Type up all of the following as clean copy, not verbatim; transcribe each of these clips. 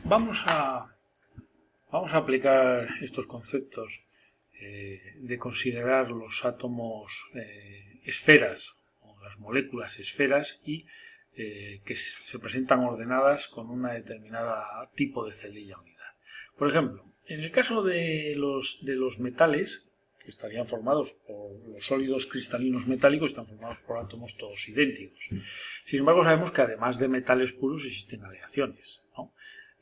Vamos a aplicar estos conceptos de considerar los átomos esferas o las moléculas esferas y que se presentan ordenadas con una determinada tipo de celilla unidad. Por ejemplo, en el caso de los metales, que estarían formados por los sólidos cristalinos metálicos, están formados por átomos todos idénticos. Sin embargo, sabemos que además de metales puros existen aleaciones, ¿no?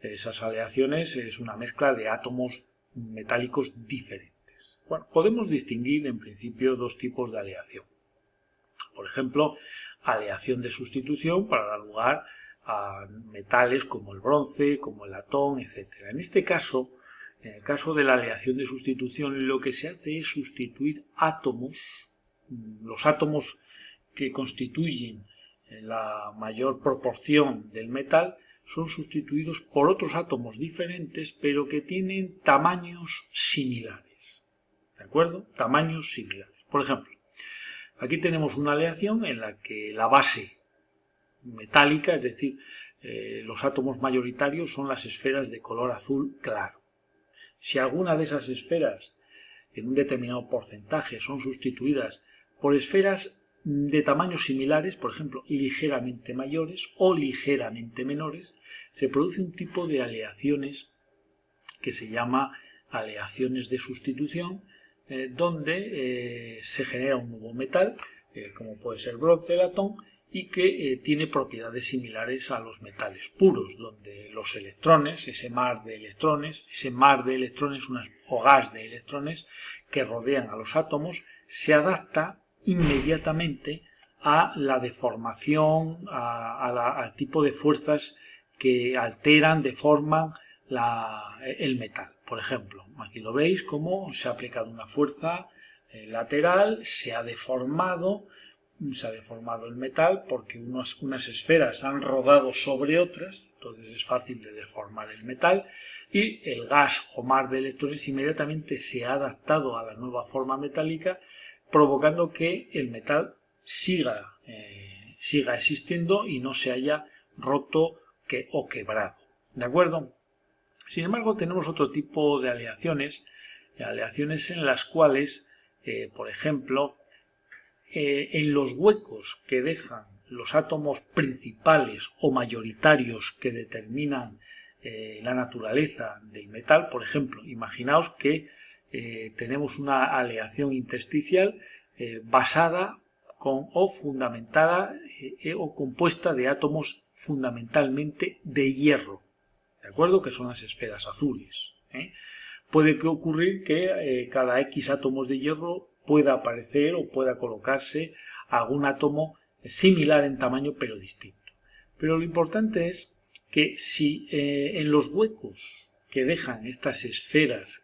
Esas aleaciones es una mezcla de átomos metálicos diferentes. Bueno, podemos distinguir en principio dos tipos de aleación. Por ejemplo, aleación de sustitución para dar lugar a metales como el bronce, como el latón, etc. En este caso, en el caso de la aleación de sustitución, lo que se hace es sustituir átomos, los átomos que constituyen la mayor proporción del metal, son sustituidos por otros átomos diferentes, pero que tienen tamaños similares. ¿De acuerdo? Tamaños similares. Por ejemplo, aquí tenemos una aleación en la que la base metálica, es decir, los átomos mayoritarios son las esferas de color azul claro. Si alguna de esas esferas, en un determinado porcentaje, son sustituidas por esferas de tamaños similares, por ejemplo, ligeramente mayores o ligeramente menores, se produce un tipo de aleaciones que se llama aleaciones de sustitución, donde se genera un nuevo metal, como puede ser bronce, latón, y que tiene propiedades similares a los metales puros, donde los electrones, ese mar de electrones o gas de electrones que rodean a los átomos, se adapta inmediatamente a la deformación, al tipo de fuerzas que alteran, deforman el metal. Por ejemplo, aquí lo veis como se ha aplicado una fuerza lateral, se ha deformado el metal porque unas esferas han rodado sobre otras, entonces es fácil de deformar el metal, y el gas o mar de electrones inmediatamente se ha adaptado a la nueva forma metálica, provocando que el metal siga existiendo y no se haya roto o quebrado. ¿De acuerdo? Sin embargo, tenemos otro tipo de aleaciones en las cuales, por ejemplo, en los huecos que dejan los átomos principales o mayoritarios que determinan la naturaleza del metal, por ejemplo, imaginaos que tenemos una aleación intersticial basada fundamentada o compuesta de átomos fundamentalmente de hierro, ¿de acuerdo? Que son las esferas azules. Puede ocurrir que cada X átomos de hierro pueda aparecer o pueda colocarse algún átomo similar en tamaño pero distinto. Pero lo importante es que si en los huecos que dejan estas esferas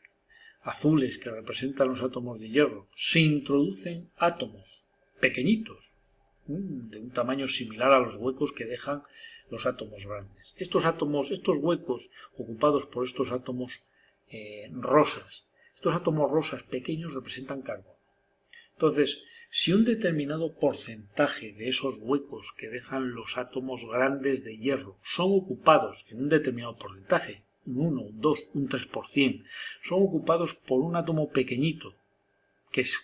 azules que representan los átomos de hierro se introducen átomos pequeñitos de un tamaño similar a los huecos que dejan los átomos grandes. Estos huecos ocupados por estos átomos rosas, estos átomos rosas pequeños representan carbono. Entonces, si un determinado porcentaje de esos huecos que dejan los átomos grandes de hierro son ocupados en un determinado porcentaje, un 1, un 2, un 3%, son ocupados por un átomo pequeñito,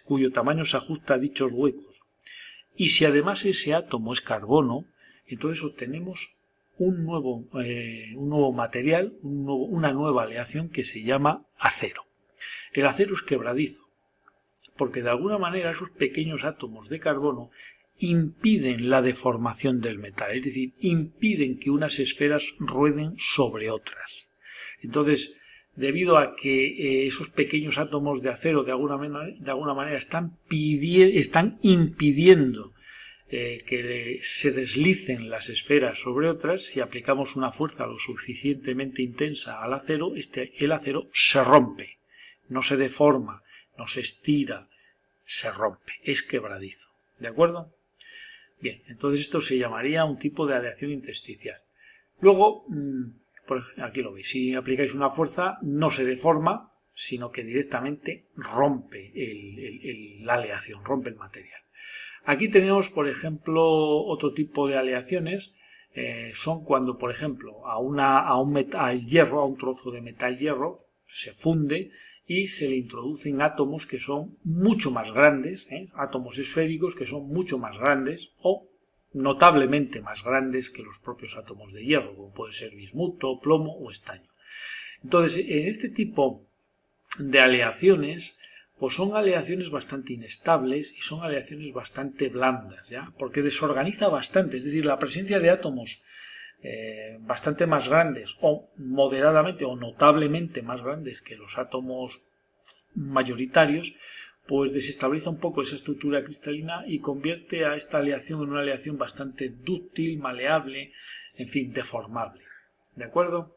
cuyo tamaño se ajusta a dichos huecos, y si además ese átomo es carbono, entonces obtenemos un nuevo material, una nueva aleación que se llama acero. El acero es quebradizo, porque de alguna manera esos pequeños átomos de carbono impiden la deformación del metal, es decir, impiden que unas esferas rueden sobre otras. Entonces, debido a que esos pequeños átomos de acero de alguna manera están impidiendo que se deslicen las esferas sobre otras, si aplicamos una fuerza lo suficientemente intensa al acero, el acero se rompe, no se deforma, no se estira, se rompe, es quebradizo. ¿De acuerdo? Bien, entonces esto se llamaría un tipo de aleación intersticial. Luego, aquí lo veis, si aplicáis una fuerza no se deforma, sino que directamente rompe la aleación, rompe el material. Aquí tenemos, por ejemplo, otro tipo de aleaciones son cuando, por ejemplo, al hierro, a un trozo de metal hierro, se funde y se le introducen átomos que son mucho más grandes, átomos esféricos que son mucho más grandes o notablemente más grandes que los propios átomos de hierro, como puede ser bismuto, plomo o estaño. Entonces, en este tipo de aleaciones, pues son aleaciones bastante inestables y son aleaciones bastante blandas, ¿ya? Porque desorganiza bastante, es decir, la presencia de átomos bastante más grandes o moderadamente o notablemente más grandes que los átomos mayoritarios, pues desestabiliza un poco esa estructura cristalina y convierte a esta aleación en una aleación bastante dúctil, maleable, en fin, deformable. ¿De acuerdo?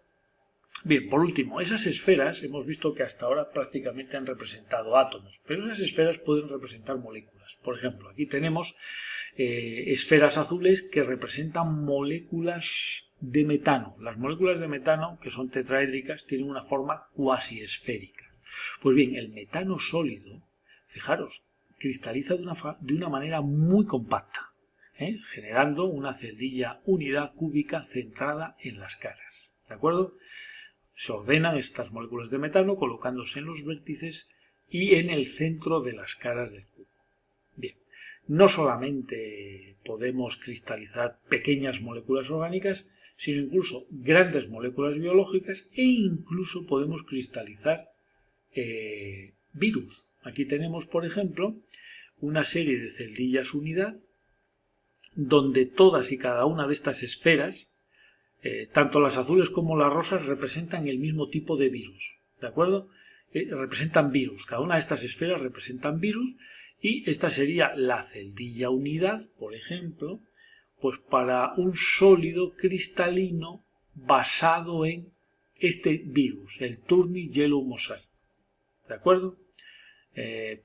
Bien, por último, esas esferas hemos visto que hasta ahora prácticamente han representado átomos, pero esas esferas pueden representar moléculas. Por ejemplo, aquí tenemos esferas azules que representan moléculas de metano. Las moléculas de metano, que son tetraédricas, tienen una forma cuasi esférica. Pues bien, el metano sólido, fijaros, cristaliza de una manera muy compacta, generando una celdilla unidad cúbica centrada en las caras. ¿De acuerdo? Se ordenan estas moléculas de metano colocándose en los vértices y en el centro de las caras del cubo. Bien, no solamente podemos cristalizar pequeñas moléculas orgánicas, sino incluso grandes moléculas biológicas e incluso podemos cristalizar virus. Aquí tenemos, por ejemplo, una serie de celdillas unidad donde todas y cada una de estas esferas, tanto las azules como las rosas, representan el mismo tipo de virus, ¿de acuerdo? Representan virus, cada una de estas esferas representan virus y esta sería la celdilla unidad, por ejemplo, pues para un sólido cristalino basado en este virus, el Turney Yellow Mosaic, ¿de acuerdo?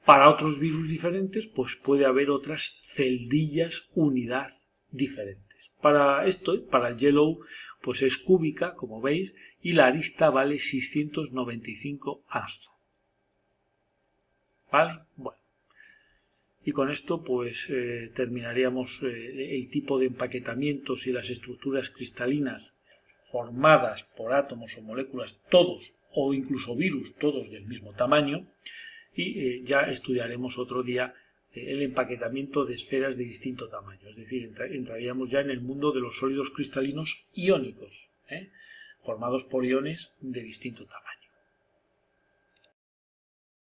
Para otros virus diferentes, pues puede haber otras celdillas unidad diferentes. Para esto, para el Yellow, pues es cúbica, como veis, y la arista vale 695 angstrom. ¿Vale? Bueno. Y con esto, pues, terminaríamos el tipo de empaquetamientos y las estructuras cristalinas formadas por átomos o moléculas, todos, o incluso virus, todos del mismo tamaño. Y ya estudiaremos otro día el empaquetamiento de esferas de distinto tamaño, es decir, entraríamos ya en el mundo de los sólidos cristalinos iónicos, formados por iones de distinto tamaño.